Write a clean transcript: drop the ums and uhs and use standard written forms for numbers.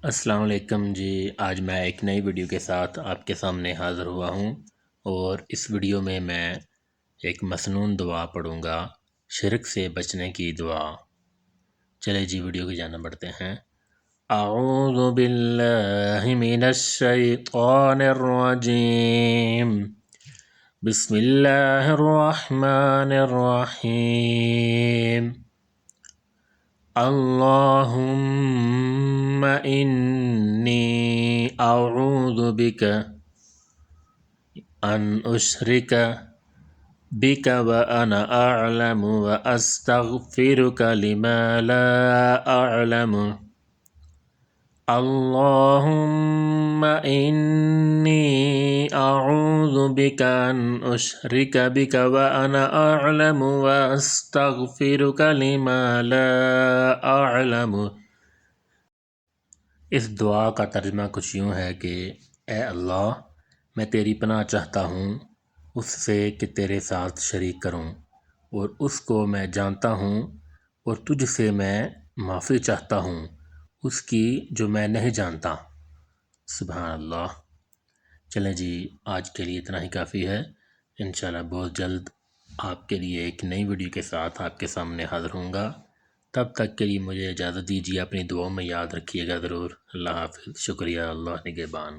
السلام علیکم جی، آج میں ایک نئی ویڈیو کے ساتھ آپ کے سامنے حاضر ہوا ہوں، اور اس ویڈیو میں ایک مسنون دعا پڑھوں گا، شرک سے بچنے کی دعا۔ چلے جی ویڈیو کی جانب بڑھتے ہیں۔ اعوذ باللہ من الشیطان الرجیم، بسم اللہ الرحمن الرحیم۔ اللہم انی اعوذ بک ان اشرک بک وانا اعلم واستغفرک لما لا اعلم۔ اللہم انی اعوذ بک ان اشرک بک وانا اعلم واستغفرک لما لا اعلم۔ اس دعا کا ترجمہ کچھ یوں ہے کہ اے اللہ، میں تیری پناہ چاہتا ہوں اس سے کہ تیرے ساتھ شریک کروں، اور اس کو میں جانتا ہوں، اور تجھ سے میں معافی چاہتا ہوں اس کی جو میں نہیں جانتا۔ سبحان اللہ۔ چلیں جی، آج کے لیے اتنا ہی کافی ہے۔ انشاءاللہ بہت جلد آپ کے لیے ایک نئی ویڈیو کے ساتھ آپ کے سامنے حاضر ہوں گا۔ تب تک کے لیے مجھے اجازت دیجیے، اپنی دعاؤں میں یاد رکھیے گا ضرور۔ اللہ حافظ، شکریہ، اللہ نگہبان۔